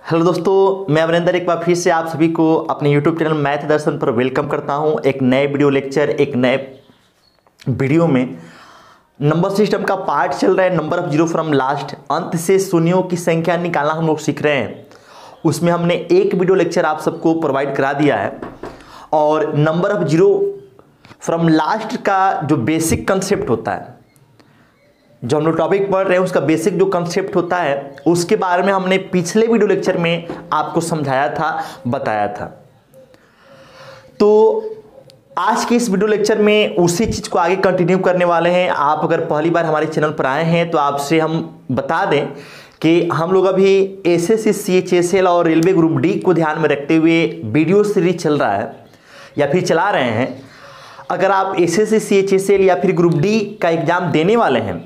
Hello दोस्तों, मैं अमरिंदर एक बार फिर से आप सभी को अपने यूट्यूब चैनल मैथ दर्शन पर वेलकम करता हूं। एक नए वीडियो लेक्चर, एक नए वीडियो में नंबर सिस्टम का पार्ट चल रहा है। Number of zero from last, अंत से शून्यों की संख्या निकालना हम लोग सीख रहे हैं। उसमें हमने एक वीडियो लेक्चर आप सबको प्रोवाइड करा दिया है और number of zero from last का जो बेसिक कंसेप्ट होता है, जो हम लोग टॉपिक पढ़ रहे हैं, उसका बेसिक जो कंसेप्ट होता है उसके बारे में हमने पिछले वीडियो लेक्चर में आपको समझाया था, बताया था। तो आज के इस वीडियो लेक्चर में उसी चीज को आगे कंटिन्यू करने वाले हैं। आप अगर पहली बार हमारे चैनल पर आए हैं तो आपसे हम बता दें कि हम लोग अभी एसएससी, सीएचएसएल और रेलवे ग्रुप डी को ध्यान में रखते हुए वीडियो सीरीज चल रहा है या फिर चला रहे हैं। अगर आप एसएससी, सीएचएसएल या फिर ग्रुप डी का एग्जाम देने वाले हैं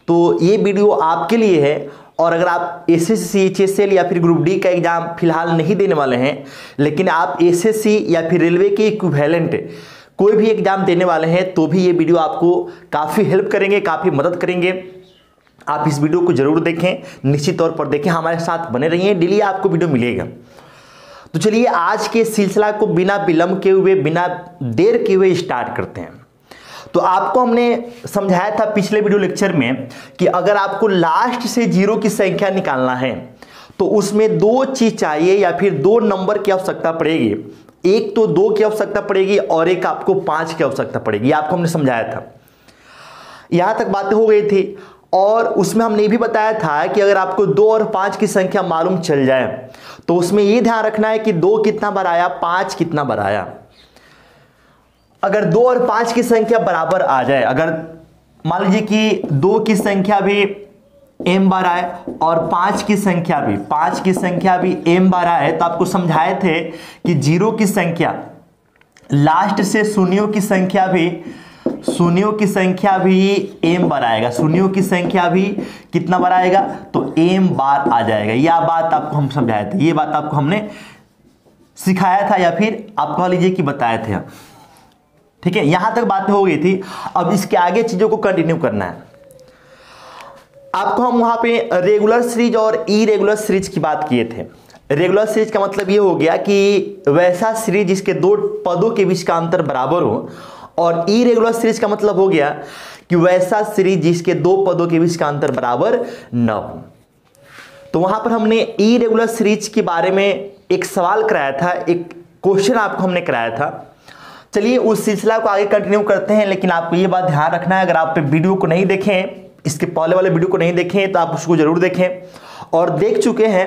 तो ये वीडियो आपके लिए है। और अगर आप एसएससी, सीएचएसएल या फिर ग्रुप डी का एग्जाम फिलहाल नहीं देने वाले हैं, लेकिन आप एसएससी या फिर रेलवे के इक्विवेलेंट कोई भी एग्जाम देने वाले हैं, तो भी ये वीडियो आपको काफ़ी हेल्प करेंगे, काफ़ी मदद करेंगे। आप इस वीडियो को जरूर देखें, निश्चित तौर पर देखें, हमारे साथ बने रहिए, डेली आपको वीडियो मिलेगा। तो चलिए आज के सिलसिला को बिना विलंब के हुए, बिना देर के हुए स्टार्ट करते हैं। तो आपको हमने समझाया था पिछले वीडियो लेक्चर में कि अगर आपको लास्ट से जीरो की संख्या निकालना है तो उसमें दो चीज चाहिए या फिर दो नंबर की आवश्यकता पड़ेगी। एक तो 2 की आवश्यकता पड़ेगी और एक आपको 5 की आवश्यकता पड़ेगी। आपको हमने समझाया था, यहां तक बातें हो गई थी। और उसमें हमने ये भी बताया था कि अगर आपको 2 और 5 की संख्या मालूम चल जाए तो उसमें यह ध्यान रखना है कि 2 कितना बार आया, 5 कितना बार आया। अगर 2 और 5 की संख्या बराबर आ जाए, अगर मान लीजिए कि 2 की संख्या भी m बार आए और 5 की संख्या भी m बार आए, तो आपको समझाए थे कि जीरो की संख्या लास्ट से शून्यों की संख्या भी m बार आएगा। शून्यों की संख्या भी कितना बार आएगा, तो m बार आ जाएगा। यह बात आपको हम समझाए थे, ये बात आपको हमने सिखाया था या फिर आप कह लीजिए कि बताए थे। ठीक है, यहां तक बातें हो गई थी। अब इसके आगे चीजों को कंटिन्यू करना है आपको। हम वहां पे रेगुलर सीरीज और इरेगुलर सीरीज की बात किए थे। रेगुलर सीरीज का मतलब ये हो गया कि वैसा सीरीज जिसके दो पदों के बीच का अंतर बराबर हो, और इरेगुलर सीरीज का मतलब हो गया कि वैसा सीरीज जिसके दो पदों के बीच का अंतर बराबर न हो। तो वहां पर हमने इरेगुलर सीरीज के बारे में एक सवाल कराया था, एक क्वेश्चन आपको हमने कराया था। चलिए उस सिलसिला को आगे कंटिन्यू करते हैं। लेकिन आपको ये बात ध्यान रखना है, अगर आप वीडियो को नहीं देखें, इसके पहले वाले वीडियो को नहीं देखें, तो आप उसको जरूर देखें। और देख चुके हैं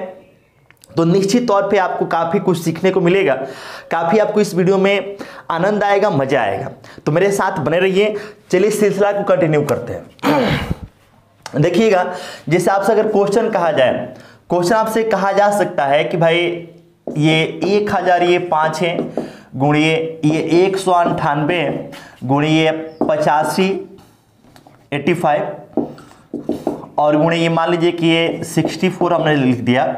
तो निश्चित तौर पे आपको काफ़ी कुछ सीखने को मिलेगा, काफ़ी आपको इस वीडियो में आनंद आएगा, मजा आएगा। तो मेरे साथ बने रहिए। चलिए सिलसिला को कंटिन्यू करते हैं। देखिएगा, जैसे आपसे अगर क्वेश्चन कहा जाए, क्वेश्चन आपसे कहा जा सकता है कि भाई ये 1000 ये 5 है, गुणिए ये 198 गुणिए 85 85 और गुणिए ये मान लीजिए कि ये 64 हमने लिख दिया,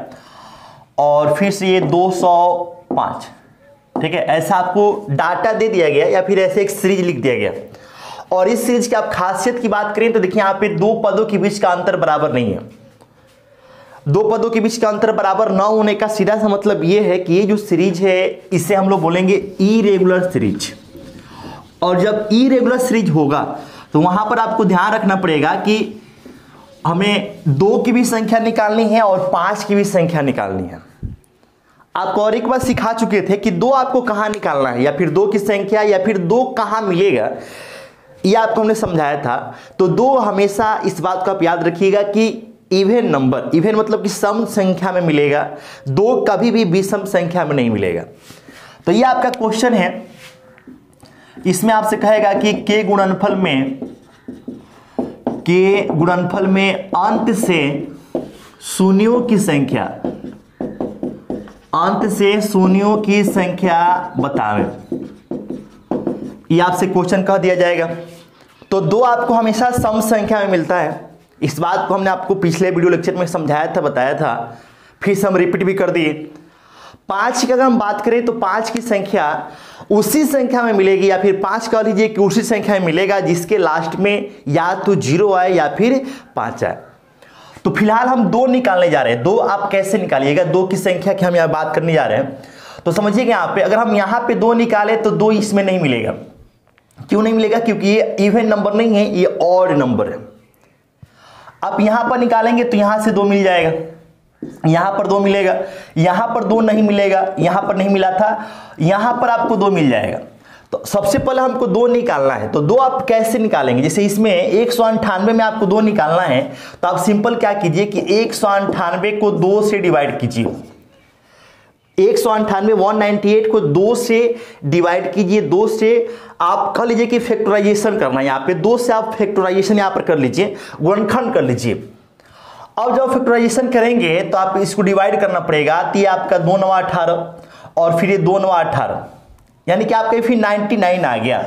और फिर से ये 205। ठीक है, ऐसा आपको डाटा दे दिया गया या फिर ऐसे एक सीरीज लिख दिया गया। और इस सीरीज की आप खासियत की बात करें तो देखिए यहाँ पे दो पदों के बीच का अंतर बराबर नहीं है। दो पदों के बीच का अंतर बराबर न होने का सीधा सा मतलब यह है कि ये जो सीरीज है इसे हम लोग बोलेंगे इरेगुलर सीरीज। और जब इरेगुलर सीरीज होगा तो वहां पर आपको ध्यान रखना पड़ेगा कि हमें 2 की भी संख्या निकालनी है और 5 की भी संख्या निकालनी है। आपको और एक बार सिखा चुके थे कि 2 आपको कहां निकालना है, या फिर 2 की संख्या या फिर 2 कहां मिलेगा, यह आपको हमने समझाया था। तो 2 हमेशा इस बात को आप याद रखिएगा कि इवन नंबर, इवन मतलब कि सम संख्या में मिलेगा, 2 कभी भी विषम संख्या में नहीं मिलेगा। तो ये आपका क्वेश्चन है। इसमें आपसे कहेगा कि के गुणनफल में अंत से शून्यों की संख्या बतावें। ये आपसे क्वेश्चन कह दिया जाएगा। तो 2 आपको हमेशा सम संख्या में मिलता है। इस बात को हमने आपको पिछले वीडियो लेक्चर में समझाया था, बताया था, फिर से हम रिपीट भी कर दिए। 5 की अगर हम बात करें तो 5 की संख्या उसी संख्या में मिलेगी, या फिर 5 कह लीजिए कि उसी संख्या में मिलेगा जिसके लास्ट में या तो 0 आए या फिर 5 आए। तो फिलहाल हम 2 निकालने जा रहे हैं। 2 आप कैसे निकालिएगा, 2 की संख्या की हम यहाँ बात करने जा रहे हैं। तो समझिए यहाँ पे अगर हम यहाँ पे 2 निकाले तो 2 इसमें नहीं मिलेगा। क्यों नहीं मिलेगा? क्योंकि ये इवन नंबर नहीं है, ये ऑड नंबर है। आप यहां पर निकालेंगे तो यहां से 2 मिल जाएगा, यहां पर 2 मिलेगा, यहां पर 2 नहीं मिलेगा, यहां पर नहीं मिला था, यहां पर आपको 2 मिल जाएगा। तो सबसे पहले हमको 2 निकालना है। तो 2 आप कैसे निकालेंगे? जैसे इसमें 198 में आपको 2 निकालना है तो आप सिंपल क्या कीजिए कि 198 को 2 से डिवाइड कीजिए। 198 198 को 2 से डिवाइड कीजिए। 2 से आप कह लीजिए कि फैक्टराइजेशन करना है, यहाँ पे 2 से आप फैक्टराइजेशन यहाँ पर कर लीजिए, गुणनखंड कर लीजिए। अब जब फैक्टराइजेशन करेंगे तो आप इसको डिवाइड करना पड़ेगा। तो ये आपका 2 9 18 और फिर ये 2 9 18, यानी कि आपका फिर 99 आ गया।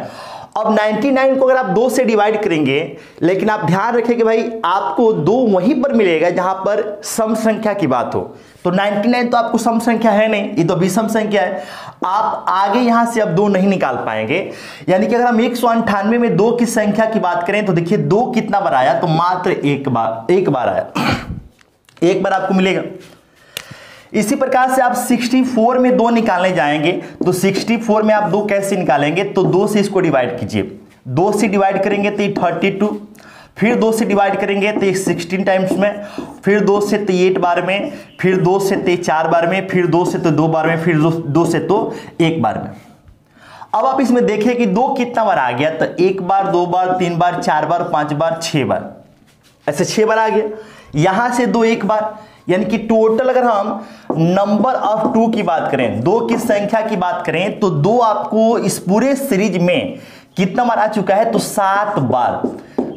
अब 99 को अगर आप 2 से डिवाइड करेंगे, लेकिन आप ध्यान रखें कि भाई आपको 2 वहीं पर मिलेगा जहां पर सम संख्या की बात हो। तो 99 तो आपको सम संख्या है नहीं, ये तो विषम संख्या है। आप आगे यहां से अब 2 नहीं निकाल पाएंगे। यानी कि अगर हम 198 में 2 की संख्या की बात करें तो देखिए 2 कितना बार आया, तो मात्र एक बार आया, एक बार आपको मिलेगा। इसी प्रकार से आप 64 में 2 निकालने जाएंगे तो 64 में आप 2 कैसे निकालेंगे? तो 2 से इसको डिवाइड कीजिए। 2 से डिवाइड करेंगे तो ये 32, फिर 2 से डिवाइड करेंगे तो ये 16 टाइम्स में, फिर 2 से तो 8 बार में, फिर 2 से तो 4 बार में, फिर 2 से तो 2 बार में, फिर 2 से तो 1 बार में। अब आप इसमें देखें कि 2 कितना बार आ गया, तो 1 बार, 2 बार, 3 बार, 4 बार, 5 बार, 6 बार, ऐसे 6 बार आ गया। यहां से 2 1 बार, यानी कि टोटल अगर हम नंबर ऑफ 2 की बात करें, 2 की संख्या की बात करें, तो 2 आपको इस पूरे सीरीज में कितना बार आ चुका है? तो 7 बार।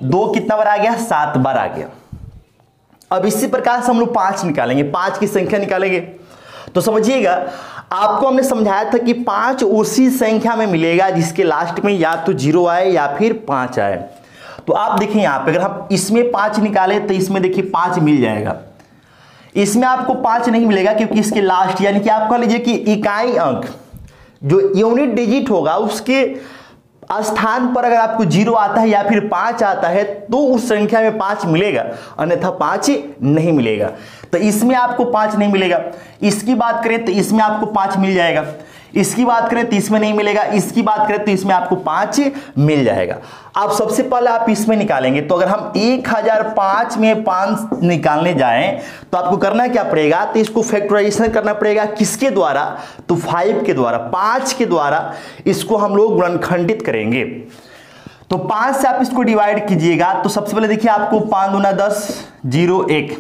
2 कितना बार आ गया? 7 बार आ गया। अब इसी प्रकार से हम लोग 5 निकालेंगे, 5 की संख्या निकालेंगे। तो समझिएगा, आपको हमने समझाया था कि 5 उसी संख्या में मिलेगा जिसके लास्ट में या तो 0 आए या फिर 5 आए। तो आप देखिए यहां पे अगर हम इसमें 5 निकाले तो इसमें देखिए 5 मिल जाएगा। इसमें आपको 5 नहीं मिलेगा क्योंकि इसके लास्ट, यानी कि आप कह लीजिए कि इकाई अंक जो यूनिट डिजिट होगा उसके स्थान पर अगर आपको 0 आता है या फिर 5 आता है तो उस संख्या में 5 मिलेगा, अन्यथा 5 नहीं मिलेगा। तो इसमें आपको 5 नहीं मिलेगा। इसकी बात करें तो इसमें आपको 5 मिल जाएगा, इसकी बात करें तो इसमें नहीं मिलेगा, इसकी बात करें तो इसमें आपको 5 मिल जाएगा। अब सबसे पहले आप इसमें निकालेंगे, तो अगर हम 1005 में 5 निकालने जाएं तो आपको करना क्या पड़ेगा? तो इसको फैक्टराइजेशन करना पड़ेगा। किसके द्वारा? तो 5 के द्वारा, 5 के द्वारा इसको हम लोग गुणनखंडित करेंगे। तो 5 से आप इसको डिवाइड कीजिएगा तो सबसे पहले देखिए आपको 5 दूना 10, 0 1,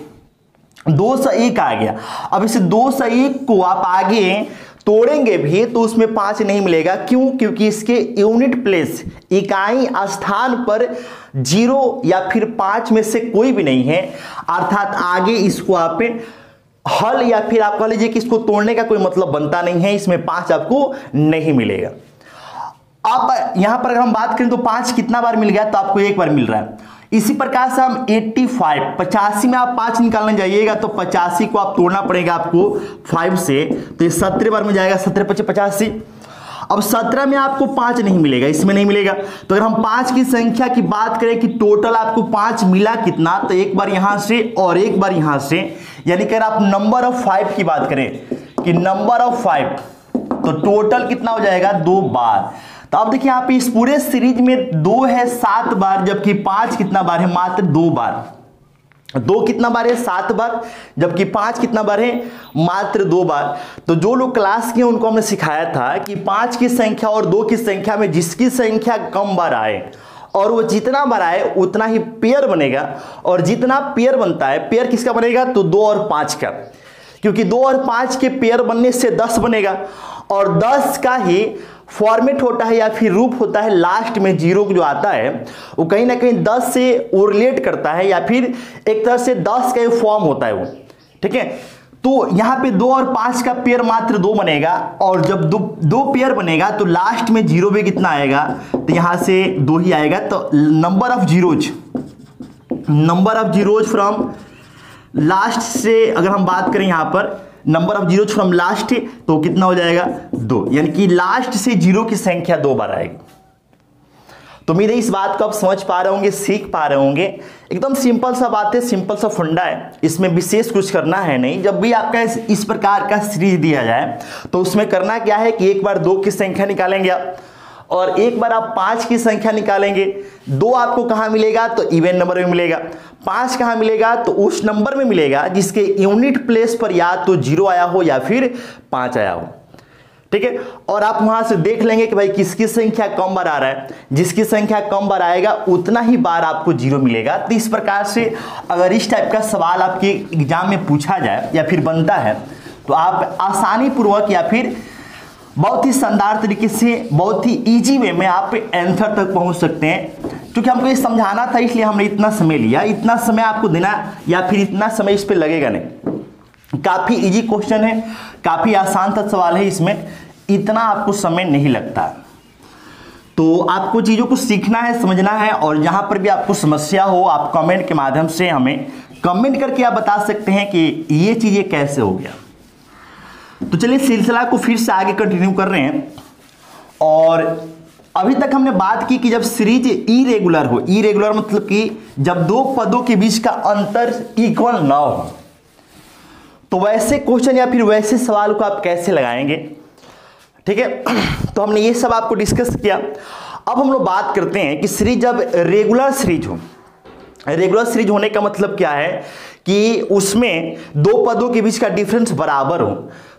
2 से 1 आ गया। अब इस 2 से 1 को आप आगे तोड़ेंगे भी तो उसमें 5 नहीं मिलेगा। क्यों? क्योंकि इसके यूनिट प्लेस, इकाई स्थान पर 0 या फिर 5 में से कोई भी नहीं है, अर्थात आगे इसको आप हल या फिर आप कह लीजिए कि इसको तोड़ने का कोई मतलब बनता नहीं है, इसमें 5 आपको नहीं मिलेगा। अब यहां पर अगर हम बात करें तो 5 कितना बार मिल गया? तो आपको 1 बार मिल रहा है। इसी प्रकार से हम 85 में आप 5 निकालने जाइएगा तो 85 को आप तोड़ना पड़ेगा आपको 5 से, तो ये 17 बार में जाएगा, 17 × 85। अब 17 में आपको 5 नहीं मिलेगा, इसमें नहीं मिलेगा। तो अगर हम 5 की संख्या की बात करें कि टोटल आपको 5 मिला कितना, तो 1 बार यहां से और 1 बार यहां से, यानी कि अगर आप नंबर ऑफ 5 की बात करें कि नंबर ऑफ 5, तो टोटल कितना हो जाएगा? 2 बार। तो अब देखिए यहाँ पे इस पूरे सीरीज में 2 है 7 बार, जबकि 5 कितना बार है? मात्र 2 बार। 2 कितना बार है? 7 बार, जबकि 5 कितना बार है? मात्र 2 बार। तो जो लोग क्लास के उनको हमने सिखाया था कि 5 की संख्या और 2 की संख्या में जिसकी संख्या कम बार आए और वो जितना बार आए उतना ही पेयर बनेगा, और जितना पेयर बनता है, पेयर किसका बनेगा? तो 2 और 5 का, क्योंकि 2 और 5 के पेयर बनने से 10 बनेगा, और 10 का ही फॉर्मेट होता है या फिर रूप होता है, लास्ट में 0 जो आता है वो कहीं ना कहीं 10 से रिलेट करता है, या फिर एक तरह से 10 का फॉर्म होता है वो, ठीक है। तो यहाँ पे 2 और 5 का पेयर मात्र 2 बनेगा, और जब 2 पेयर बनेगा तो लास्ट में 0 भी कितना आएगा? तो यहाँ से 2 ही आएगा। तो number of zeros from last से अगर हम बात करें यहाँ पर number of zero from last, तो कितना हो जाएगा? 2, यानी कि लास्ट से 0 की संख्या 2 बार आएगी। तो उम्मीद है इस बात को आप समझ पा रहे होंगे, सीख पा रहे होंगे। एकदम सिंपल सा बात है, सिंपल सा फंडा है, इसमें विशेष कुछ करना है नहीं। जब भी आपका इस प्रकार का सीरीज दिया जाए तो उसमें करना क्या है कि एक बार 2 की संख्या निकालेंगे आप, और एक बार आप 5 की संख्या निकालेंगे। 2 आपको कहाँ मिलेगा? तो इवन नंबर में मिलेगा। 5 कहाँ मिलेगा? तो उस नंबर में मिलेगा जिसके यूनिट प्लेस पर या तो 0 आया हो या फिर 5 आया हो, ठीक है। और आप वहां से देख लेंगे कि भाई किसकी संख्या कम बार आ रहा है। जिसकी संख्या कम बार आएगा उतना ही बार आपको 0 मिलेगा। तो इस प्रकार से अगर इस टाइप का सवाल आपके एग्जाम में पूछा जाए या फिर बनता है तो आप आसानी पूर्वक या फिर बहुत ही शानदार तरीके से, बहुत ही इजी वे में आप आंसर तक पहुंच सकते हैं। क्योंकि हमको ये समझाना था इसलिए हमने इतना समय लिया। इतना समय आपको देना या फिर इतना समय इस पर लगेगा नहीं। काफी इजी क्वेश्चन है, काफी आसान सा सवाल है, इसमें इतना आपको समय नहीं लगता। तो आपको चीजों को सीखना है, समझना है, और जहां पर भी आपको समस्या हो आप कमेंट के माध्यम से हमें कमेंट करके आप बता सकते हैं कि ये चीजें कैसे हो गया। तो चलिए सिलसिला को फिर से आगे कंटिन्यू कर रहे हैं। और अभी तक हमने बात की कि जब सीरीज इरेगुलर हो, इरेगुलर मतलब कि जब 2 पदों के बीच का अंतर इक्वल ना हो, तो वैसे क्वेश्चन या फिर वैसे सवाल को आप कैसे लगाएंगे, ठीक है। तो हमने ये सब आपको डिस्कस किया। अब हम लोग बात करते हैं कि सीरीज जब रेगुलर सीरीज हो, रेगुलर सीरीज होने का मतलब क्या है कि उसमें 2 पदों के बीच का डिफरेंस बराबर हो।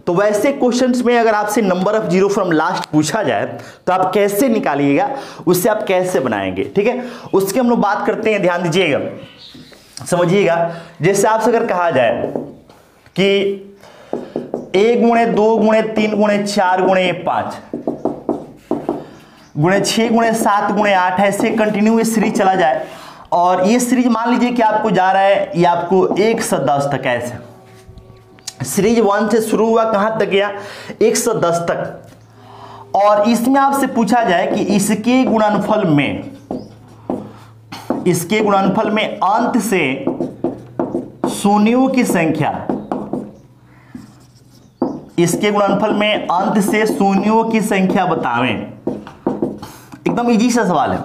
तो वैसे क्वेश्चंस में अगर आपसे number of zero from last पूछा जाए तो आप कैसे निकालिएगा, उससे आप कैसे बनाएंगे, ठीक है। उसकी हम लोग बात करते हैं, ध्यान दीजिएगा, समझिएगा। जैसे आपसे अगर कहा जाए कि 1 गुणे 2 गुणे 3 गुणे 4 गुणे 5 गुणे 6 गुणे 7 गुणे 8 ऐसे कंटिन्यू ये सीरीज चला जाए, और ये सीरीज मान लीजिए कि आपको जा रहा है ये आपको 1 से 10 तक, ऐसे सीरीज 1 से शुरू हुआ, कहां तक गया? 1 से 10 तक। और इसमें आपसे पूछा जाए कि इसके गुणनफल में, इसके गुणनफल में अंत से शून्यों की संख्या, इसके गुणनफल में अंत से शून्यों की संख्या बतावें। एकदम इजी सा सवाल है।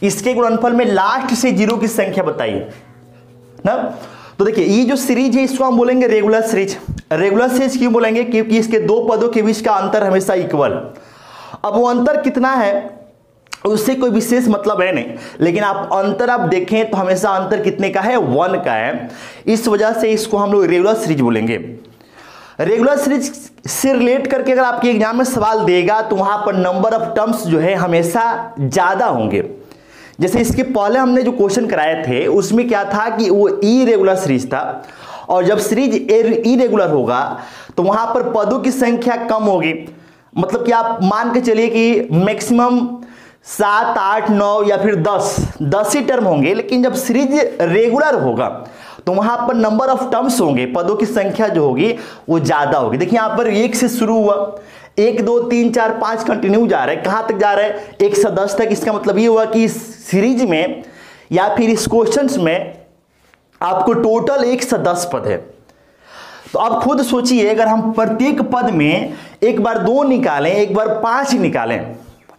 इसके गुणनफल में लास्ट से 0 की संख्या बताइए ना। तो देखिए ये जो सीरीज है इसको हम बोलेंगे रेगुलर सीरीज। रेगुलर सीरीज क्यों बोलेंगे? क्योंकि इसके 2 पदों के बीच का अंतर हमेशा इक्वल। अब वो अंतर कितना है उससे कोई विशेष मतलब है नहीं, लेकिन आप अंतर आप देखें तो हमेशा अंतर कितने का है? 1 का है। इस वजह से इसको हम लोग रेगुलर सीरीज बोलेंगे। रेगुलर सीरीज से रिलेट करके अगर आपके एग्जाम में सवाल देगा तो वहां पर नंबर ऑफ टर्म्स जो है हमेशा ज्यादा होंगे। जैसे इसके पहले हमने जो क्वेश्चन कराए थे उसमें क्या था कि वो इरेगुलर सीरीज था, और जब सीरीज इरेगुलर होगा तो वहां पर पदों की संख्या कम होगी। मतलब कि आप मान के चलिए कि मैक्सिमम 7, 8, 9 या फिर 10 ही टर्म होंगे। लेकिन जब सीरीज रेगुलर होगा तो वहां पर नंबर ऑफ टर्म्स होंगे, पदों की संख्या जो होगी वो ज्यादा होगी। देखिए यहां पर 1 से शुरू हुआ, 1 2 3 4 5 कंटिन्यू जा रहा है, कहां तक जा रहा है? 1 से 10 तक। इसका मतलब ये हुआ कि इस सीरीज में या फिर इस क्वेश्चंस में आपको टोटल 1 से 10 पद है। तो आप खुद सोचिए, अगर हम प्रत्येक पद में एक बार 2 निकालें, एक बार 5 निकालें,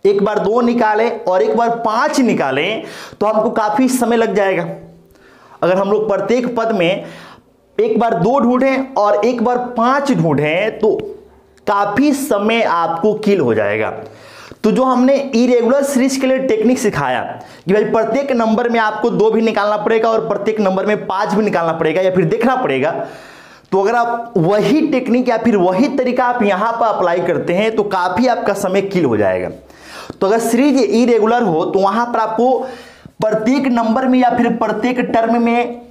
एक बार 2 निकालें और एक बार 5 निकालें तो हमको काफी समय लग जाएगा। अगर हम लोग प्रत्येक पद में एक बार 2 ढूंढें और एक बार 5 ढूंढें तो काफी समय आपको किल हो जाएगा। तो जो हमने इरेगुलर सीरीज के लिए टेक्निक सिखाया कि भाई प्रत्येक नंबर में आपको 2 भी निकालना पड़ेगा और प्रत्येक नंबर में 5 भी निकालना पड़ेगा या फिर देखना पड़ेगा, तो अगर आप वही टेक्निक या फिर वही तरीका आप यहां पर अप्लाई करते हैं तो काफी आपका समय किल हो जाएगा। तो अगर सीरीज इरेगुलर हो तो वहां पर आपको प्रत्येक नंबर में या फिर प्रत्येक टर्म में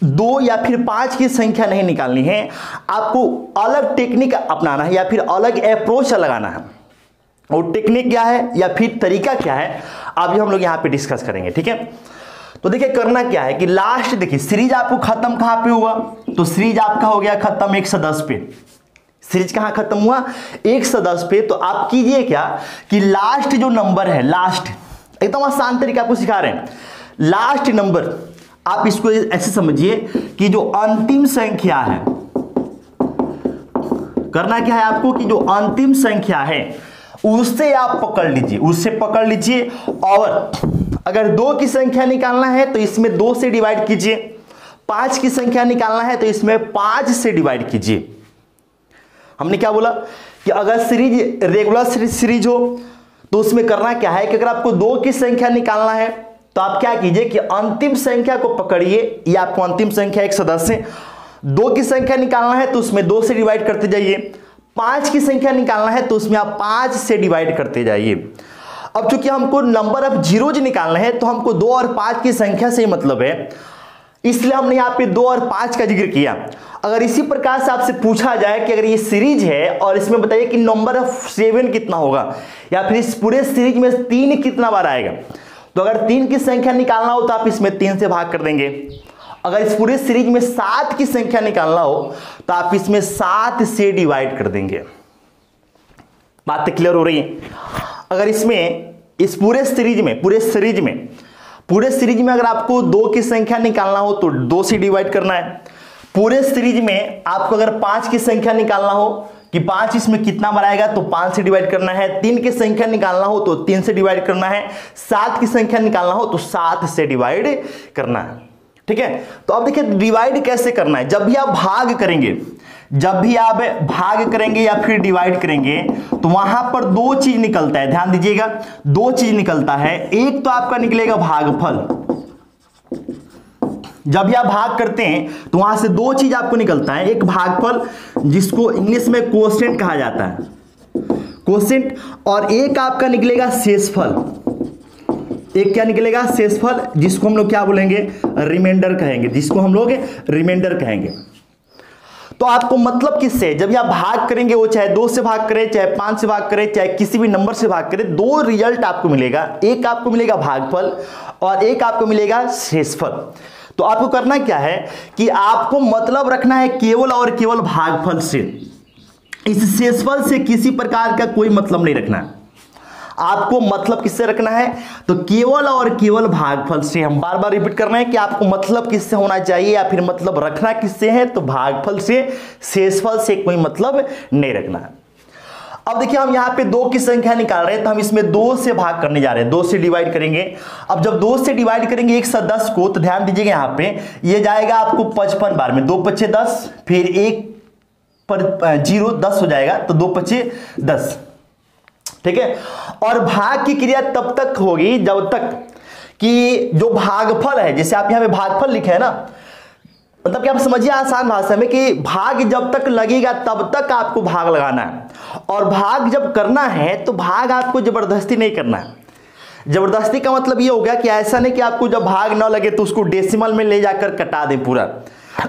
2 या फिर 5 की संख्या नहीं निकालनी है, आपको अलग टेक्निक अपनाना है या फिर अलग अप्रोच लगाना है। और टेक्निक क्या है या फिर तरीका क्या है अभी हम लोग यहां पे डिस्कस करेंगे, ठीक है। तो देखिए करना क्या है कि लास्ट देखिए सीरीज आपको खत्म कहां पे हुआ? तो सीरीज आपका हो गया खत्म 1 से 10 पे। सीरीज कहां खत्म हुआ? 1 से 10 पे। तो आप कीजिए क्या कि लास्ट जो नंबर है, लास्ट एकदम आसान तरीका आपको सिखा रहे हैं, लास्ट नंबर आप इसको ऐसे समझिए कि जो अंतिम संख्या है, करना क्या है आपको कि जो अंतिम संख्या है उससे आप पकड़ लीजिए, उससे पकड़ लीजिए। और अगर 2 की संख्या निकालना है तो इसमें 2 से डिवाइड कीजिए, 5 की संख्या निकालना है तो इसमें 5 से डिवाइड कीजिए। हमने क्या बोला कि अगर सीरीज रेगुलर सीरीज हो तो उसमें करना क्या है कि अगर आपको 2 की संख्या निकालना है तो आप क्या कीजिए कि अंतिम संख्या को पकड़िए, ये आपको अंतिम संख्या एक सदस्य। 2 की संख्या निकालना है तो उसमें 2 से डिवाइड करते जाइए, 5 की संख्या निकालना है तो उसमें आप 5 से डिवाइड करते जाइए। अब चूंकि हमको नंबर ऑफ जीरोज निकालना है तो हमको 2 और 5 की संख्या से ही मतलब है, इसलिए हमने यहाँ पे 2 और 5 का जिक्र किया। अगर इसी प्रकार से आपसे पूछा जाए कि अगर ये सीरीज है और इसमें बताइए कि नंबर ऑफ 7 कितना होगा, या फिर इस पूरे सीरीज में 3 कितना बार आएगा, तो अगर 3 की संख्या निकालना हो तो आप इसमें 3 से भाग कर देंगे। अगर इस पूरे सीरीज में 7 की संख्या निकालना हो तो आप इसमें 7 से डिवाइड कर देंगे। बात क्लियर हो रही है? अगर इसमें इस पूरे सीरीज में अगर आपको 2 की संख्या निकालना हो तो 2 से डिवाइड करना है। पूरे सीरीज में आपको अगर 5 की संख्या निकालना हो कि 5 इसमें कितना बार आएगा तो 5 से डिवाइड करना है। 3 की संख्या निकालना हो तो 3 से डिवाइड करना है। 7 की संख्या निकालना हो तो 7 से डिवाइड करना है। ठीक है, तो अब देखिए डिवाइड कैसे करना है। जब भी आप भाग करेंगे या फिर डिवाइड करेंगे तो वहां पर 2 चीज निकलता है, ध्यान दीजिएगा, 2 चीज निकलता है। एक तो आपका निकलेगा भागफल, जब भी आप भाग करते हैं तो वहां से 2 चीज आपको निकलता है, एक भागफल जिसको इंग्लिश में क्वोशिएंट कहा जाता है, क्वोशिएंट, और एक आपका निकलेगा शेषफल। एक क्या निकलेगा? शेषफल, जिसको हम लोग क्या बोलेंगे? रिमाइंडर कहेंगे। तो आपको मतलब किससे, जब आप भाग करेंगे, वो चाहे 2 से भाग करें, चाहे 5 से भाग करें, चाहे किसी भी नंबर से भाग करें, 2 रिजल्ट आपको मिलेगा। एक आपको मिलेगा भागफल और एक आपको मिलेगा शेषफल। तो आपको करना क्या है कि आपको मतलब रखना है केवल और केवल भागफल से, इस शेषफल से किसी प्रकार का कोई मतलब नहीं रखना है। आपको मतलब किससे रखना है? तो केवल और केवल भागफल से। हम बार बार रिपीट कर रहे हैं कि आपको मतलब किससे होना चाहिए या फिर मतलब रखना किससे है, तो भागफल से, शेषफल से कोई मतलब नहीं रखना है। अब देखिए हम यहाँ पे 2 की संख्या निकाल रहे हैं तो हम इसमें 2 से भाग करने जा रहे हैं, 2 से डिवाइड करेंगे। अब जब 2 से डिवाइड करेंगे एक सदस्य को, तो ध्यान दीजिएगा यहाँ पे ये जाएगा आपको 55 बार में, 2 पच्चे 10, फिर 1 पर 0 10 हो जाएगा, तो 2 पच्चे 10। ठीक है, और भाग की क्रिया तब तक होगी जब तक कि जो भागफल है, जैसे आप यहाँ पे भागफल लिखे है ना, मतलब कि आप समझिए आसान भाषा में कि भाग जब तक लगेगा तब तक आपको भाग लगाना है, और भाग जब करना है तो भाग आपको जबरदस्ती नहीं करना है। जबरदस्ती का मतलब ये हो गया कि ऐसा नहीं कि आपको जब भाग ना लगे तो उसको डेसिमल में ले जाकर कटा दें पूरा।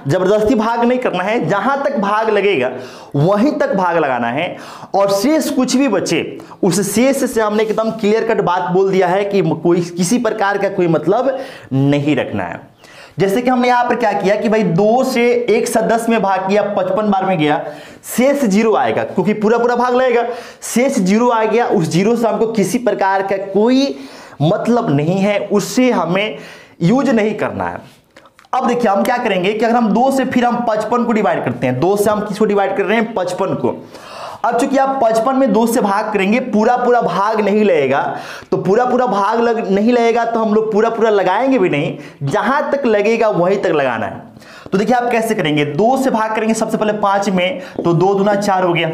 जबरदस्ती भाग नहीं करना है, जहां तक भाग लगेगा वहीं तक भाग लगाना है, और शेष कुछ भी बचे उस शेष से हमने एकदम क्लियर कट बात बोल दिया है कि कोई किसी प्रकार का कोई मतलब नहीं रखना है। जैसे कि हमने यहां पर क्या किया कि भाई 2 से एक सदस्य में भाग किया, 55 बार में गया, शेष 0 आएगा क्योंकि पूरा पूरा भाग लगेगा, शेष 0 आ गया, उस 0 से हमको किसी प्रकार का कोई मतलब नहीं है, उससे हमें यूज नहीं करना है। अब देखिए हम क्या करेंगे कि अगर हम 2 से फिर हम 55 को डिवाइड करते हैं, 2 से हम किसको डिवाइड कर रहे हैं? 55 को। अब चूंकि आप 55 में 2 से भाग करेंगे, पूरा पूरा भाग नहीं लगेगा, तो पूरा पूरा भाग नहीं लगेगा तो हम लोग पूरा पूरा लगाएंगे भी नहीं, जहां तक लगेगा वहीं तक लगाना है। तो देखिए आप कैसे करेंगे, 2 से भाग करेंगे सबसे पहले 5 में, तो 2 दूना 4 हो गया,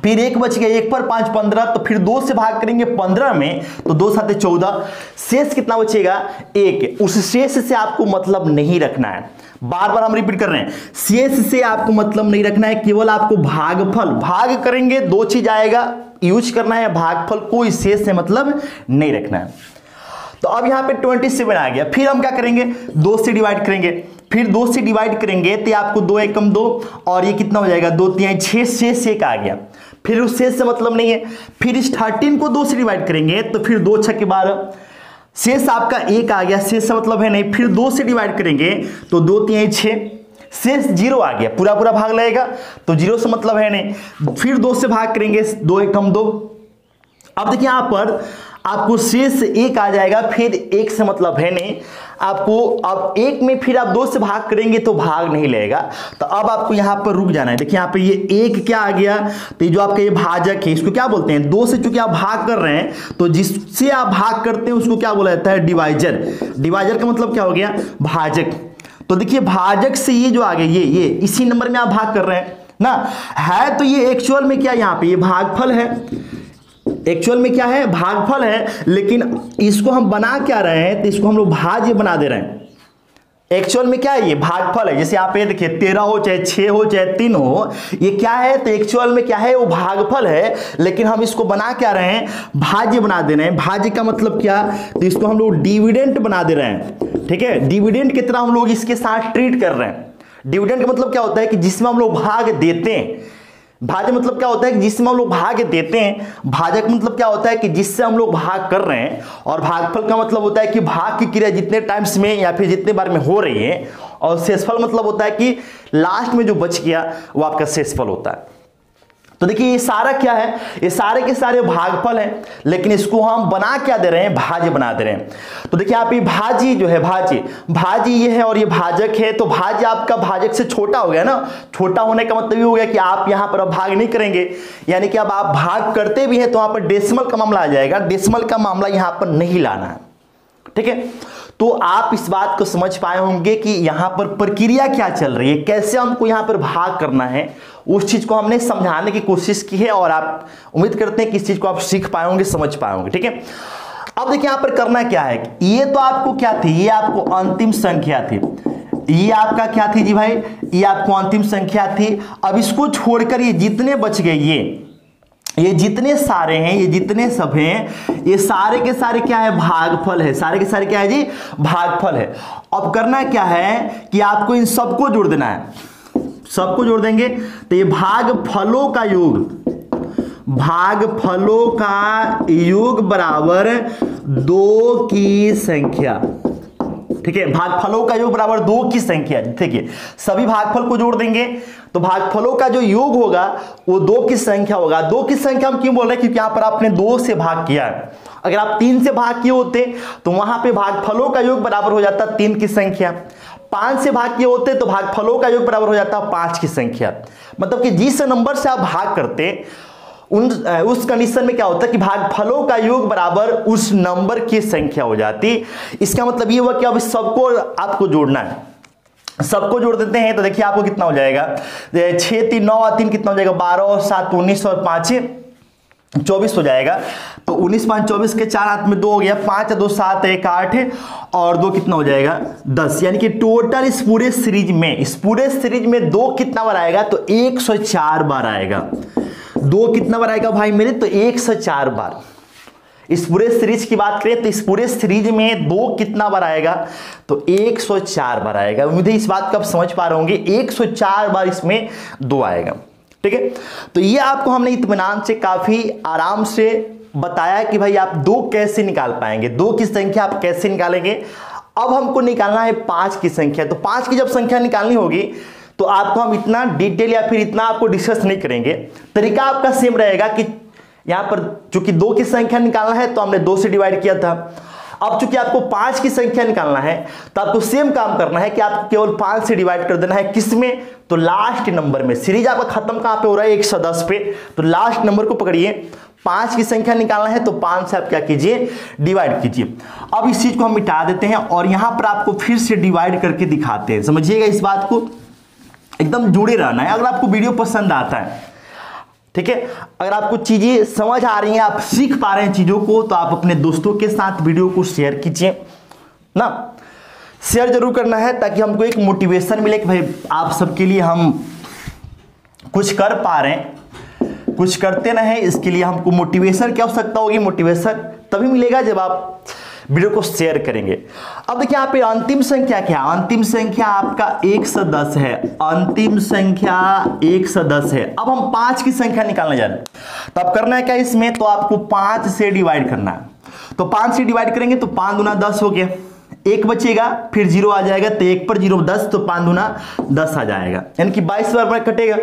फिर 1 बच गया, 1 पर 5 15, तो फिर 2 से भाग करेंगे 15 में, तो 2 साथे 14, शेष कितना बचेगा? 1। उस शेष से आपको मतलब नहीं रखना है, बार बार हम रिपीट कर रहे हैं, शेष से आपको मतलब नहीं रखना है, केवल आपको भागफल, भाग करेंगे 2 चीज आएगा, यूज करना है भागफल, कोई शेष से मतलब नहीं रखना है। तो अब यहाँ पे 27 आ गया, फिर हम क्या करेंगे? 2 से डिवाइड करेंगे, फिर 2 से डिवाइड करेंगे तो आपको 2 एकम 2, और ये कितना हो जाएगा? 2 3 6, शेष 1 आ गया, फिर उस शेष से मतलब नहीं है। फिर इस 13 को 2 से डिवाइड करेंगे तो फिर 2 6 12, शेष आपका 1 आ गया, शेष से मतलब है नहीं। फिर 2 से डिवाइड करेंगे तो 2 3 6, शेष 0 आ गया, पूरा पूरा भाग लगेगा, तो 0 से मतलब है नहीं। फिर 2 से भाग करेंगे, 2 एकम 2। अब देखिए यहां पर आपको शेष एक आ जाएगा, फिर एक से मतलब है नहीं आपको। अब एक में फिर आप 2 से भाग करेंगे तो भाग नहीं लगेगा, तो अब आपको यहां पर रुक जाना है। देखिए यहां पे ये एक क्या आ गया, तो ये जो आपका ये भाजक है इसको क्या बोलते हैं, 2 से चूंकि आप भाग कर रहे हैं तो जिससे आप भाग करते हैं उसको क्या बोला जाता है, डिवाइजर। डिवाइजर का मतलब क्या हो गया, भाजक। तो देखिए भाजक से ये जो आ गया ये इसी नंबर में आप भाग कर रहे हैं ना, है तो ये एक्चुअल में क्या, यहां पे ये भागफल है, एक्चुअल में क्या है, भागफल है, लेकिन इसको हम बना क्या रहे हैं, तो इसको हम लोग भाज्य बना दे रहे हैं। एक्चुअल में क्या है, ये भागफल है। जैसे यहाँ पे देखिए 13 हो चाहे 6 हो चाहे 3 हो, ये क्या है, तो एक्चुअल में क्या है, वो भागफल है, लेकिन हम इसको बना क्या रहे हैं, भाज्य बना दे रहे हैं। भाज्य का मतलब क्या, तो इसको हम लोग डिविडेंड बना दे रहे हैं। ठीक है, डिविडेंड की तरह हम लोग इसके साथ ट्रीट कर रहे हैं। डिविडेंड का मतलब क्या होता है कि जिसमें हम लोग भाग देते हैं। भाज्य मतलब क्या होता है कि जिसमें हम लोग भाग देते हैं। भाजक मतलब क्या होता है कि जिससे हम लोग भाग कर रहे हैं। और भागफल का मतलब होता है कि भाग की क्रिया जितने टाइम्स में या फिर जितने बार में हो रही है। और शेषफल मतलब होता है कि लास्ट में जो बच गया वो आपका शेषफल होता है। तो देखिए ये सारा क्या है, ये सारे के सारे भागफल हैं, लेकिन इसको हम बना क्या दे रहे हैं, भाज्य बना दे रहे हैं। तो देखिए आप ये भाजी जो है, भाजी ये है और ये भाजक है, तो भाज्य आपका भाजक से छोटा हो गया ना। छोटा होने का मतलब ये हो गया कि आप यहां पर अब भाग नहीं करेंगे, यानी कि अब आप भाग करते भी हैं तो वहां पर डेसिमल का मामला आ जाएगा। डेसिमल का मामला यहां पर नहीं लाना है। ठीक है, तो आप इस बात को समझ पाए होंगे कि यहां पर प्रक्रिया क्या चल रही है, कैसे हमको यहां पर भाग करना है, उस चीज को हमने समझाने की कोशिश की है। और आप उम्मीद करते हैं कि इस चीज को आप सीख पाए होंगे, समझ पाए होंगे। ठीक है, अब देखिए यहां पर करना क्या है, ये तो आपको क्या थी, ये आपको अंतिम संख्या थी। ये आपका क्या थी जी भाई, ये आपको अंतिम संख्या थी। अब इसको छोड़कर ये जितने बच गए, ये जितने सारे हैं, ये जितने सब हैं, ये सारे के सारे क्या है, भागफल है। सारे के सारे क्या है जी, भागफल है। अब करना क्या है कि आपको इन सबको जोड़ देना है। सबको जोड़ देंगे तो ये भागफलों का योग, भागफलों का योग बराबर 2 की संख्या। ठीक है, भागफलों का योग बराबर 2 की संख्या। देखिए सभी भागफल को जोड़ देंगे तो भागफलों का जो योग होगा वो 2 की संख्या होगा। 2 की संख्या हम क्यों बोल रहे हैं, क्योंकि यहां पर आपने 2 से भाग किया है। अगर आप 3 से भाग किए होते तो वहां पे भागफलों का योग बराबर हो जाता 3 की संख्या। 5 से भाग किए होते तो भागफलों का योग बराबर हो जाता 5 की संख्या। मतलब कि जिस नंबर से आप भाग करते उस कंडीशन में क्या होता है कि भागफलों का योग बराबर उस नंबर की संख्या हो जाती। इसका मतलब ये हुआ कि अब सबको आपको जोड़ना है। सबको जोड़ देते हैं तो देखिए आपको कितना हो जाएगा, 6 3 9 और 3 कितना हो जाएगा, 12 और 7 19 और 5 24 हो जाएगा। तो 19 5 24 के 4 हाथ में 2 हो गया, 5 2 7 1 8 और 2 कितना हो जाएगा 10। यानी कि टोटल इस पूरे सीरीज में 2 कितना बार आएगा, तो 104 बार आएगा। 2 कितना बार आएगा भाई मेरे, तो 104 बार। इस पूरे सीरीज की बात करें तो इस पूरे सीरीज में 2 कितना बार आएगा, तो 104 बार आएगा। उम्मीद है इस बात को आप समझ पा रहे होंगे, 104 बार इसमें 2 आएगा। ठीक है, तो ये आपको हमने इत्मीनान से काफी आराम से बताया कि भाई आप 2 कैसे निकाल पाएंगे, 2 की संख्या आप कैसे निकालेंगे। अब हमको निकालना है 5 की संख्या। तो 5 की जब संख्या निकालनी होगी तो आपको हम इतना डिटेल या फिर इतना आपको डिस्कस नहीं करेंगे। तरीका आपका सेम रहेगा कि यहां पर चूंकि 2 की संख्या निकालना है तो हमने 2 से डिवाइड किया था। अब चूंकि आपको 5 की संख्या निकालना है तो आपको सेम काम करना है कि आपको केवल 5 से डिवाइड कर देना है। किसमें, तो लास्ट नंबर में। सीरीज आपका खत्म कहां पे हो रहा है, 110 पे। तो लास्ट नंबर को पकड़िए, 5 की संख्या निकालना है तो 5 से आप क्या कीजिए, डिवाइड कीजिए। अब इस चीज को हम मिटा देते हैं और यहां पर आपको फिर से डिवाइड करके दिखाते हैं। समझिएगा इस बात को, एकदम जुड़े रहना है अगर आपको वीडियो पसंद आता है। ठीक है, अगर आपको चीजें समझ आ रही हैं, आप सीख पा रहे हैं चीजों को, तो आप अपने दोस्तों के साथ वीडियो को शेयर कीजिए ना। शेयर जरूर करना है ताकि हमको एक मोटिवेशन मिले कि भाई आप सबके लिए हम कुछ कर पा रहे हैं, कुछ करते रहे। इसके लिए हमको मोटिवेशन की आवश्यकता होगी। मोटिवेशन तभी मिलेगा जब आप वीडियो को शेयर करेंगे। अब देखिए यहाँ पे अंतिम संख्या क्या है, अंतिम संख्या आपका 1 से 10 है। अंतिम संख्या 1 से 10 है। अब हम 5 की संख्या निकालने जा रहे हैं, तो अब करना है क्या इसमें, तो आपको 5 से डिवाइड करना है। तो 5 से डिवाइड करेंगे तो 5 गुना 10 हो गया, 1 बचेगा, फिर 0 आ जाएगा, तो 1 पर 0 10, तो 5 दूना 10 आ जाएगा, यानी कि 22 बार कटेगा।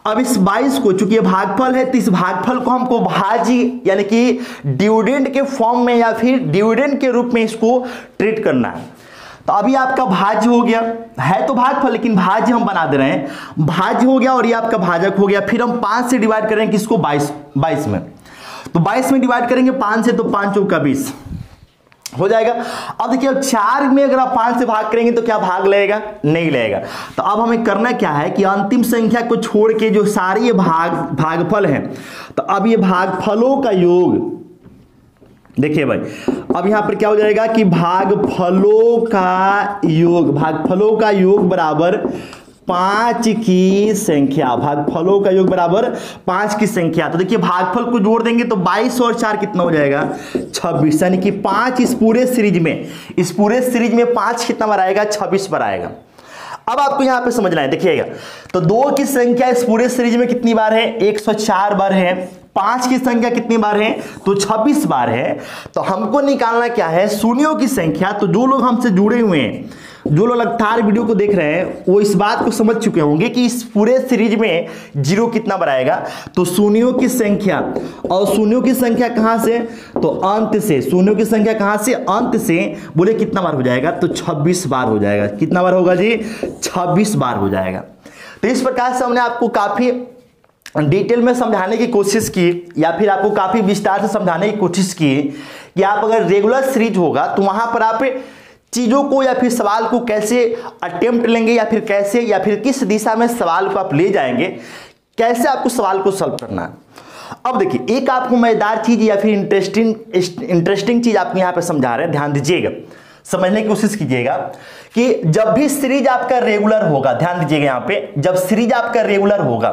अब इस 22 को, चूंकि ये भागफल है, तो इस भागफल को हमको भाज्य यानी कि डिविडेंड के फॉर्म में या फिर डिविडेंड के रूप में इसको ट्रीट करना है। तो अभी आपका भाज्य हो गया, है तो भागफल लेकिन भाज्य हम बना दे रहे हैं, भाज्य हो गया और ये आपका भाजक हो गया। फिर हम 5 से डिवाइड करेंगे किसको, 22 में, तो 22 में डिवाइड करेंगे 5 से, तो 5 चौका 20 हो जाएगा। अब देखिए, अब 4 में अगर आप 5 से भाग करेंगे तो क्या भाग लगेगा, नहीं लगेगा। तो अब हमें करना क्या है कि अंतिम संख्या को छोड़ के जो सारे ये भागफल हैं, तो अब ये भागफलों का योग, देखिए भाई, अब यहां पर क्या हो जाएगा कि भागफलों का योग बराबर 5 की संख्या, भागफलों का योग बराबर 5 की संख्या। तो देखिए, भागफल को जोड़ देंगे तो 22 और 4 कितना हो जाएगा, 26, यानी कि 5 इस पूरे सीरीज में 5 कितना बार आएगा, 26 बार आएगा। अब आपको यहां पे समझना है, देखिएगा, तो 2 की संख्या इस पूरे सीरीज में कितनी बार है, 104 बार है। 5 की संख्या कितनी बार है, तो 26 बार है। तो हमको निकालना क्या है, शून्यों की संख्या। तो जो लोग हमसे जुड़े हुए हैं, जो लोग लगातार वीडियो को देख रहे हैं, वो इस बात को समझ चुके होंगे कि इस पूरे सीरीज में 0 कितना बार आएगा, तो शून्यों की संख्या। और शून्यों की संख्या कहां से, तो अंत से। शून्यों की संख्या कहां से, अंत से। बोले कितना बार हो जाएगा, तो 26 बार हो जाएगा। कितना बार होगा जी, 26 बार हो जाएगा। तो इस प्रकार से हमने आपको काफी डिटेल में समझाने की कोशिश की, या फिर आपको काफी विस्तार से समझाने की कोशिश की कि आप अगर रेगुलर सीरीज होगा तो वहां पर आप चीजों को या फिर सवाल को कैसे अटेम्प्ट लेंगे, या फिर कैसे, या फिर किस दिशा में सवाल को आप ले जाएंगे, कैसे आपको सवाल को सॉल्व करना है। अब देखिए, एक आपको मजेदार चीज या फिर इंटरेस्टिंग चीज आपको यहां पे समझा रहे हैं, ध्यान दीजिएगा, समझने की कोशिश कीजिएगा कि जब भी सीरीज आपका रेगुलर होगा, ध्यान दीजिएगा यहां पे, जब सीरीज आपका रेगुलर होगा,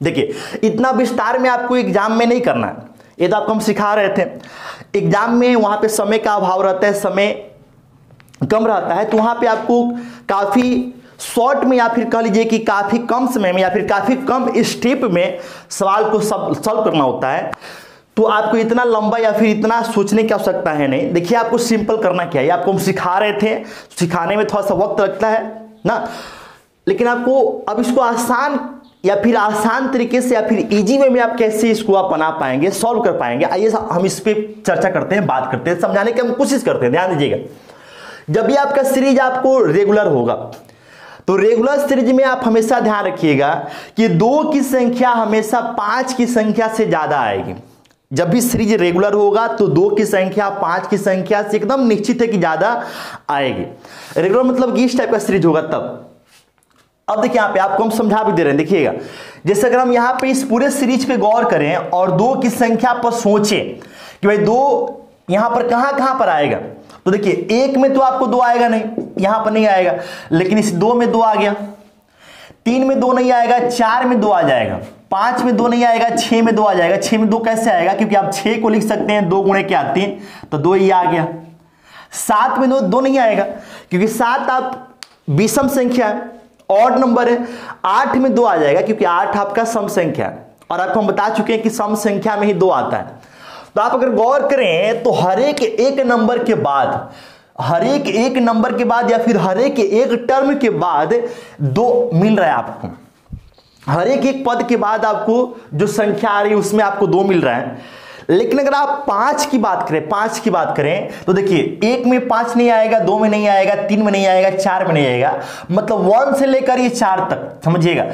देखिए इतना विस्तार में आपको एग्जाम में नहीं करना है, ये तो आपको हम सिखा रहे थे। एग्जाम में वहां पे समय का अभाव रहता है, समय कम रहता है, तो वहां पे आपको काफी शॉर्ट में, या फिर कह लीजिए कि काफी कम समय में, या फिर काफी कम स्टेप में सवाल को सॉल्व करना होता है। तो आपको इतना लंबा या फिर इतना सोचने की आवश्यकता है नहीं। देखिए, आपको सिंपल करना क्या है, आपको हम सिखा रहे थे, सिखाने में थोड़ा सा वक्त लगता है ना, लेकिन आपको अब इसको आसान या फिर आसान तरीके से, या फिर इजी वे में आप कैसे इसको आप बना पाएंगे, सॉल्व कर पाएंगे, आइए हम इस पे चर्चा करते हैं, बात करते हैं, समझाने की हम कोशिश करते हैं। ध्यान दीजिएगा, जब भी आपका सीरीज आपको रेगुलर होगा, तो रेगुलर सीरीज में आप हमेशा ध्यान रखिएगा कि 2 की संख्या हमेशा 5 की संख्या से ज्यादा आएगी। जब भी सीरीज रेगुलर होगा तो 2 की संख्या 5 की संख्या से एकदम निश्चित है कि ज्यादा आएगी। रेगुलर मतलब कि इस टाइप का सीरीज होगा तब। अब देखिए, यहां पे आपको हम समझा भी दे रहे हैं, देखिएगा, जैसे अगर हम यहां पे इस पूरे सीरीज पे गौर करें और 2 की संख्या पर सोचें कि भाई 2 यहां पर कहां पर आएगा, तो देखिए 1 में तो आपको 2 आएगा नहीं, यहां पर नहीं आएगा, लेकिन इस 2 में 2 आ गया, 3 में 2 नहीं आएगा, 4 में 2 आ जाएगा, 5 में 2 नहीं आएगा, 6 में 2 आ जाएगा। 6 में 2 कैसे आएगा, क्योंकि आप 6 को लिख सकते हैं 2 गुणे क्या 3, तो 2 ही आ गया। 7 में 2 नहीं आएगा, क्योंकि 7 आप विषम संख्या है, ऑड नंबर है। 8 में 2 आ जाएगा, क्योंकि 8 आपका सम संख्या है, और आपको हम बता चुके हैं कि सम संख्या में ही 2 आता है। तो आप अगर गौर करें तो हर एक नंबर के बाद, या फिर हर एक टर्म के बाद 2 मिल रहा है आपको। हर एक पद के बाद आपको जो संख्या आ रही है उसमें आपको 2 मिल रहा है। लेकिन अगर आप 5 की बात करें तो देखिए 1 में 5 नहीं आएगा, 2 में नहीं आएगा, 3 में नहीं आएगा, 4 में नहीं आएगा, मतलब 1 से लेकर ये 4 तक, समझिएगा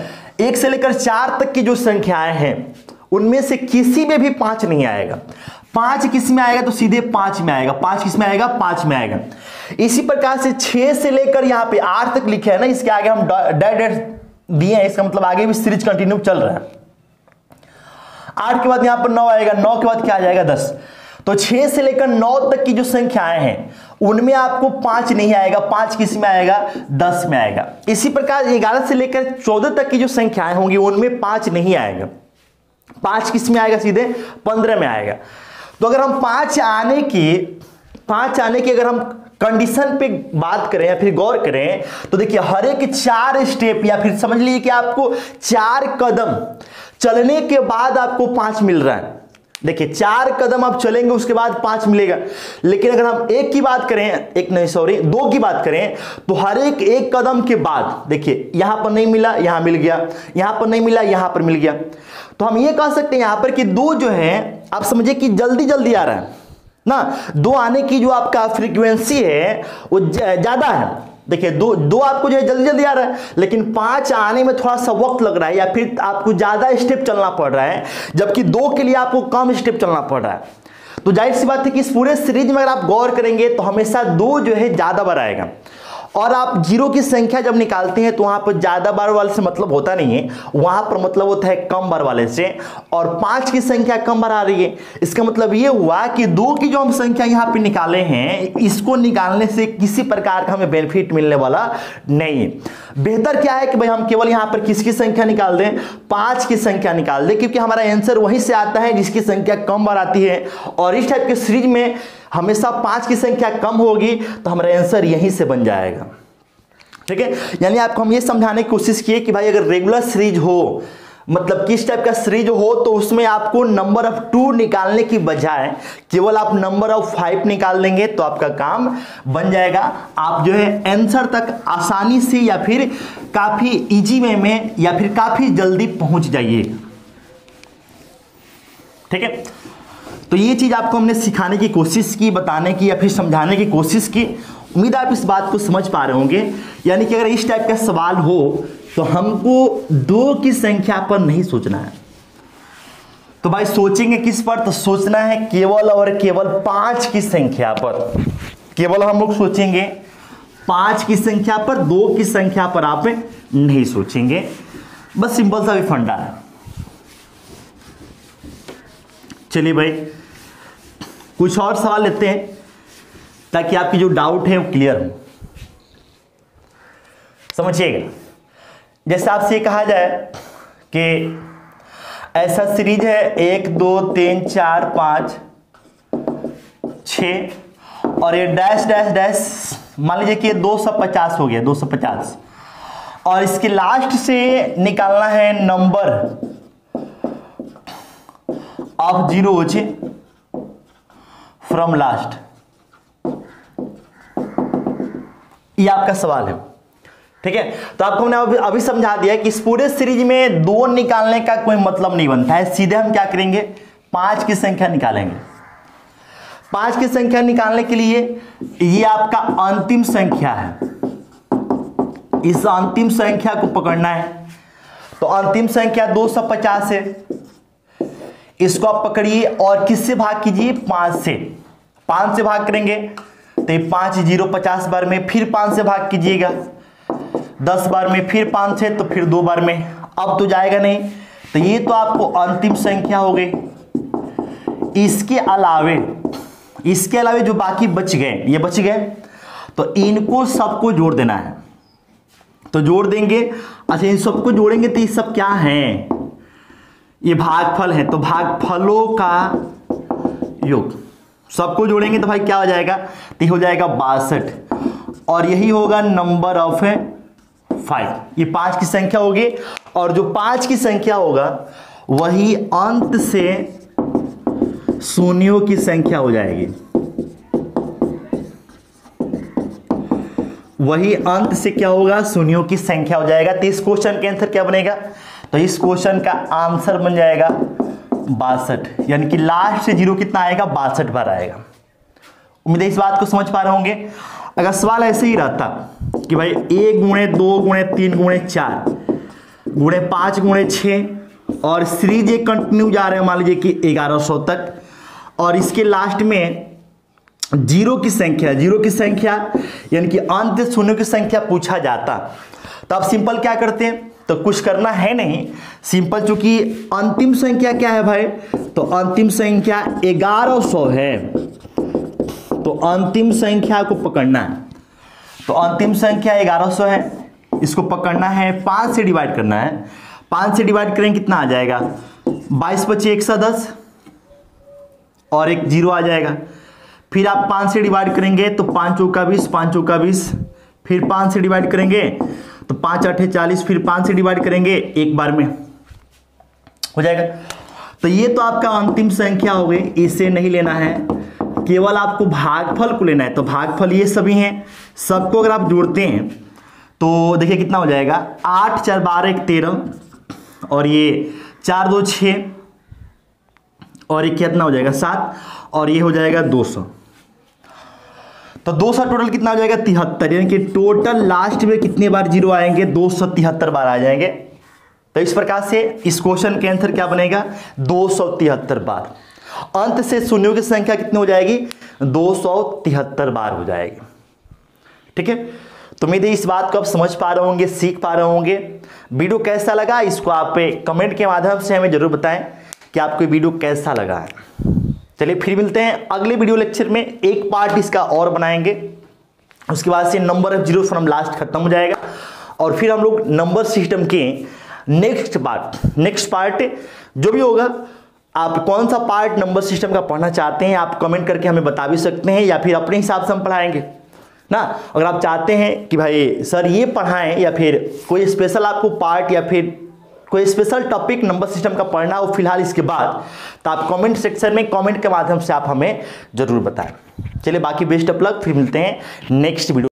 1 से लेकर 4 तक की जो संख्याएं हैं उनमें से किसी में भी 5 नहीं आएगा। 5 किस में आएगा, तो सीधे 5 में आएगा। 5 किस में आएगा, 5 में आएगा। इसी प्रकार से 6 से लेकर यहां पे 8 तक लिखे है ना, इसके आगे हम डेट दिए हैं, इसका मतलब आगे भी सीरीज कंटिन्यू चल रहा है। 8 के बाद यहां पर 9 आएगा, 9 के बाद क्या आ जाएगा, 10। तो 6 से लेकर 9 तक की जो संख्याएं हैं उनमें आपको 5 नहीं आएगा। 5 किस में आएगा, 10 में आएगा। इसी प्रकार 11 से लेकर 14 तक की जो संख्याएं होंगी उनमें 5 नहीं आएगा। 5 किस में आएगा, सीधे 15 में आएगा। तो अगर हम 5 आने की अगर हम कंडीशन पे बात करें या फिर गौर करें तो देखिए हर एक 4 स्टेप, या फिर समझ लीजिए कि आपको 4 कदम चलने के बाद आपको 5 मिल रहा है। देखिए 4 कदम आप चलेंगे उसके बाद 5 मिलेगा, लेकिन अगर हम एक की बात करें, एक नहीं सॉरी 2 की बात करें, तो हर एक कदम के बाद देखिए यहां पर नहीं मिला, यहां मिल गया, यहां पर नहीं मिला, यहां पर मिल गया। तो हम ये कह सकते हैं यहां पर कि 2 जो है आप समझिए कि जल्दी जल्दी आ रहा है ना, 2 आने की जो आपका फ्रीक्वेंसी है वो ज्यादा है। देखिए दो आपको जो है जल्दी जल्दी आ रहा है, लेकिन 5 आने में थोड़ा सा वक्त लग रहा है, या फिर आपको ज्यादा स्टेप चलना पड़ रहा है, जबकि 2 के लिए आपको कम स्टेप चलना पड़ रहा है। तो जाहिर सी बात है कि इस पूरे सीरीज में अगर आप गौर करेंगे तो हमेशा 2 जो है ज्यादा बार आएगा। और आप 0 की संख्या जब निकालते हैं तो वहां पर ज्यादा बार वाले से मतलब होता नहीं है, वहां पर मतलब होता है कम बार वाले से। और 5 की संख्या कम बार आ रही है, इसका मतलब ये हुआ कि 2 की जो हम संख्या यहां पे निकाले हैं, इसको निकालने से किसी प्रकार का हमें बेनिफिट मिलने वाला नहीं है। बेहतर क्या है कि भाई हम केवल यहां पर किसकी संख्या निकाल दें, 5 की संख्या निकाल दें, क्योंकि हमारा आंसर वहीं से आता है जिसकी संख्या कम बार आती है। और इस टाइप के सीरीज में हमेशा 5 की संख्या कम होगी तो हमारा आंसर यहीं से बन जाएगा। ठीक है, यानी आपको हम ये समझाने की कोशिश किए कि भाई अगर रेगुलर सीरीज हो, मतलब किस टाइप का सीरीज हो, तो उसमें आपको नंबर ऑफ 2 निकालने की बजाय केवल आप नंबर ऑफ 5 निकाल देंगे तो आपका काम बन जाएगा। आप जो है आंसर तक आसानी से या फिर काफी इजी वे में या फिर काफी जल्दी पहुंच जाइएगा। ठीक है, तो ये चीज आपको हमने सिखाने की कोशिश की, बताने की या फिर समझाने की कोशिश की। उम्मीद आप इस बात को समझ पा रहे होंगे। यानी कि अगर इस टाइप का सवाल हो तो हमको 2 की संख्या पर नहीं सोचना है। तो भाई सोचेंगे किस पर, तो सोचना है केवल और केवल 5 की संख्या पर। केवल हम लोग सोचेंगे 5 की संख्या पर, 2 की संख्या पर आप नहीं सोचेंगे। बस सिंपल सा भी फंडा है। चलिए भाई कुछ और सवाल लेते हैं ताकि आपकी जो डाउट है वो क्लियर हो। समझिएगा, जैसे आपसे कहा जाए कि ऐसा सीरीज है 1 2 3 4 5 6 और ये डैश डैश डैश, मान लीजिए कि 250 हो गया, 250, और इसके लास्ट से निकालना है number of zeros from last. ये आपका सवाल है। ठीक है, तो आपको हमने अभी समझा दिया कि इस पूरे सीरीज में 2 निकालने का कोई मतलब नहीं बनता है। सीधे हम क्या करेंगे, 5 की संख्या निकालेंगे। 5 की संख्या निकालने के लिए ये आपका अंतिम संख्या है, इस अंतिम संख्या को पकड़ना है। तो अंतिम संख्या 250 है, इसको आप पकड़िए और किससे भाग कीजिए, 5 से। 5 से भाग करेंगे तो 5 0 50 बार में, फिर 5 से भाग कीजिएगा 10 बार में, फिर 5 से, तो फिर 2 बार में। अब तो जाएगा नहीं, तो ये तो आपको अंतिम संख्या हो गई। इसके अलावे जो बाकी बच गए, ये बच गए, तो इनको सबको जोड़ देना है। तो जोड़ देंगे। अच्छा, इन सबको जोड़ेंगे तो ये सब क्या है, ये भागफल है, तो भागफलों का योग। सबको जोड़ेंगे तो भाई क्या हो जाएगा, तो हो जाएगा 62, और यही होगा नंबर ऑफ 5। ये 5 की संख्या होगी, और जो 5 की संख्या होगा वही अंत से शून्यों की संख्या हो जाएगी। वही अंत से क्या होगा, शून्यों की संख्या हो जाएगा। तो इस क्वेश्चन के आंसर क्या बनेगा, तो इस क्वेश्चन का आंसर बन जाएगा 62, यानी कि लास्ट से 0 कितना आएगा, 62 बार आएगा। उम्मीद है इस बात को समझ पा रहे होंगे। अगर सवाल ऐसे ही रहता कि भाई 1 गुणे 2 गुणे 3 गुणे 4 गुणे 5 गुणे 6 और सीरीज एक कंटिन्यू जा रहे हैं, मान लीजिए कि 1100 तक, और इसके लास्ट में 0 की संख्या यानी कि अंत शून्य की संख्या पूछा जाता, तो आप सिंपल क्या करते हैं, तो कुछ करना है नहीं, सिंपल, चूंकि अंतिम संख्या क्या है भाई, तो अंतिम संख्या 1100 है, तो अंतिम संख्या को पकड़ना है। तो अंतिम संख्या 1100 है, इसको पकड़ना है, 5 से डिवाइड करना है। 5 से डिवाइड करेंगे कितना आ जाएगा, 22 बचे 110 और एक 0 आ जाएगा। फिर आप 5 से डिवाइड करेंगे तो 5 चौका 20, 5 चौका 20, फिर 5 से डिवाइड करेंगे तो 5 8 40, फिर 5 से डिवाइड करेंगे एक बार में, हो जाएगा। तो ये तो आपका अंतिम संख्या हो गई, इसे नहीं लेना है, केवल आपको भागफल को लेना है। तो भागफल ये सभी हैं, सबको अगर आप जोड़ते हैं तो देखिए कितना हो जाएगा, 8 4 12 1 13 और ये 4 2 6 और ये कितना हो जाएगा 7 और ये हो जाएगा 200। तो 200 टोटल कितना हो जाएगा 73, यानी कि टोटल लास्ट में कितने बार जीरो आएंगे, 273 बार आ जाएंगे। तो इस प्रकार से इस क्वेश्चन के आंसर क्या बनेगा, 273 बार। अंत से शून्यों की संख्या कितनी हो जाएगी, 273 बार हो जाएगी। ठीक है, तो उम्मीद है इस बात को आप समझ पा रहे होंगे, सीख पा रहे होंगे। वीडियो कैसा लगा इसको आप कमेंट के माध्यम से हमें जरूर बताएं कि आपको वीडियो कैसा लगा है। चलिए फिर मिलते हैं अगले वीडियो लेक्चर में, एक पार्ट इसका और बनाएंगे, उसके बाद से number of zero from last खत्म हो जाएगा और फिर हम लोग नंबर सिस्टम के नेक्स्ट पार्ट जो भी होगा, आप कौन सा पार्ट नंबर सिस्टम का पढ़ना चाहते हैं आप कमेंट करके हमें बता भी सकते हैं, या फिर अपने हिसाब से हम पढ़ाएंगे ना। अगर आप चाहते हैं कि भाई सर ये पढ़ाएं या फिर कोई स्पेशल आपको पार्ट या फिर कोई स्पेशल टॉपिक नंबर सिस्टम का पढ़ना हो फिलहाल इसके बाद, तो आप कमेंट सेक्शन में कमेंट के माध्यम से आप हमें जरूर बताएं। चलिए बाकी बेस्ट ऑफ लक, फिर मिलते हैं नेक्स्ट वीडियो।